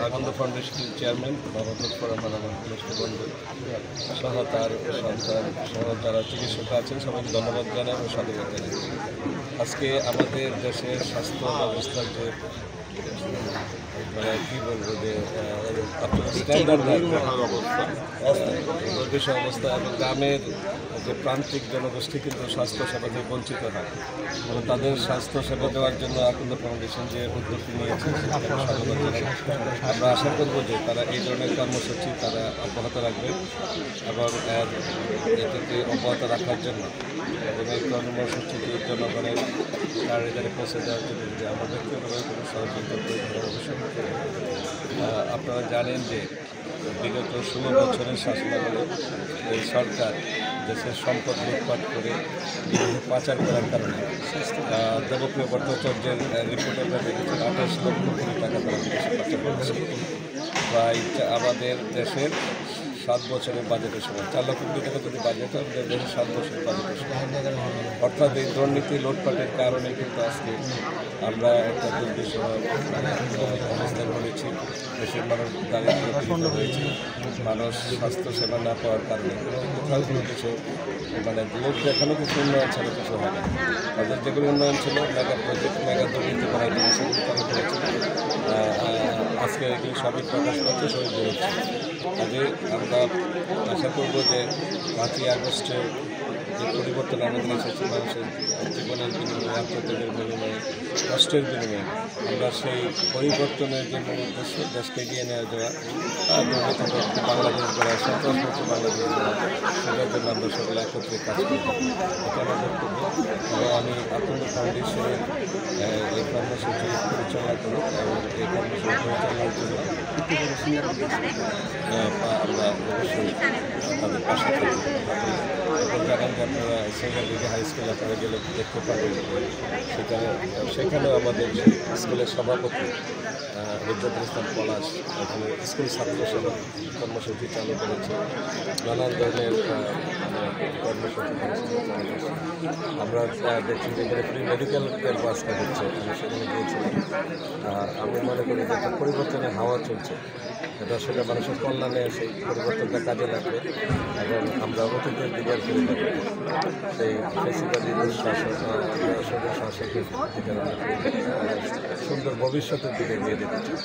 আনন্দ ফাউন্ডেশনের চেয়ারম্যান বাবা লুৎফর রহমান আমার ঘনিষ্ঠ বন্ধু সহ তার সন্তান সহ যারা চিকিৎসক আছেন সবাইকে ধন্যবাদ জানাই এবং সাধুবাদ জানাই। আজকে আমাদের দেশের স্বাস্থ্য ব্যবস্থার যে মানে কী বলবো যে স্ট্যান্ডার্ড বিষয় অবস্থা এবং গ্রামের যে প্রান্তিক জনগোষ্ঠী কিন্তু স্বাস্থ্য সেবা থেকে বঞ্চিত হয় এবং তাদের স্বাস্থ্য সেবা দেওয়ার জন্য আনন্দ ফাউন্ডেশন যে উদ্যোগটি নিয়েছে সেটাকে স্বাগত জানাই। আমরা আশা করব যে তারা এই ধরনের কর্মসূচি তারা অব্যাহত রাখবে এবং এটাকে অব্যাহত রাখার জন্য এবং এই কর্মসূচিটির জনগণের কার্যকারে পৌঁছে দেওয়ার জন্য যে আমরা ব্যক্তিগতভাবে কোনো সহযোগিতা করে অবশ্যই আপনারা জানেন যে বিগত 16 বছরের শাসনামলে এই সরকার দেশের সম্পদ লুটপাট করে পাচার করার কারণে দেবপ্রিয় ভট্টাচার্যের রিপোর্টে আমরা দেখেছি 28 লক্ষ কোটি টাকা তারা বিদেশে পাচার করেছে। প্রায় আমাদের দেশের 7 বছরের বাজেটের সময় 4 লক্ষ কোটি টাকা যদি বাজেট হয় আমাদের দেশের 7 বছরের বাজেটের সময় অর্থাৎ এই দুর্নীতি লুটপাটের কারণে কিন্তু আজকে আমরা একটা দুর্বিষহ অবস্থায় পড়েছি। দেশের মানুষ দারিদ্র হয়েছে, মানুষ স্বাস্থ্যসেবা না পাওয়ার কারণে কোথাও কোনো কিছু মানে লোক দেখানো কিছু উন্নয়ন ছাড়া কিছু হয় না। তাদের যেগুলো উন্নয়ন ছিল মেগা প্রজেক্ট মেগা দুর্নীতি করার জন্য সেগুলো তারা করেছিল। আজকে এগুলি সবই প্রকাশ পাচ্ছে, সবই বেরোচ্ছে। কাজে আমরা আশা করব যে 5ই আগস্টের যে পরিবর্তন আমাদের এসেছে মানুষের জীবনের বিনিময়ে আত্মত্যাগের বিনিময়ে কষ্টের বিনিময়ে আমরা সেই পরিবর্তনের যে মূল উদ্দেশ্য দেশকে এগিয়ে নিয়ে যাওয়া দুর্নীতিমুক্ত বাংলাদেশ গড়া সন্ত্রাসমুক্ত বাংলাদেশ গড়া সেটার জন্য আমরা সকলে একত্রে কাজ করি। এটা আমার বক্তব্য। আমি আনন্দ ফাউন্ডেশনের এই কর্মসূচি পরিচালনা করি এবং এই কর্মসূচি পরিচালনার জন্য আমরা অবশ্যই তাদের পাশে থাকি। জানেন যে আপনারা সেখান থেকে হাই স্কুল আপনারা গেলে দেখতে পাবেন সেখানেও আমাদের স্কুলের সভাপতি রেজাদুল ইসলাম পলাশ এখানে স্কুল ছাত্র সেবা কর্মসূচি চালু করেছে, নানান ধরনের কর্মসূচি আমরা দেখছি যে এখানে প্রি মেডিকেল ক্যাম্প আজকে হচ্ছে, আমি সেখানে গিয়েছিলাম। আমি মনে করি যে একটা পরিবর্তনের হাওয়া চলছে, এটা সেটা মানুষের কল্যাণে সেই পরিবর্তনটা কাজে লাগবে এবং আমরা অতীতের দিকে ফিরে যাব, সেই ফেসিবাদী শাসকের দিকে সুন্দর ভবিষ্যতের দিকে নিয়ে যেতে চাই।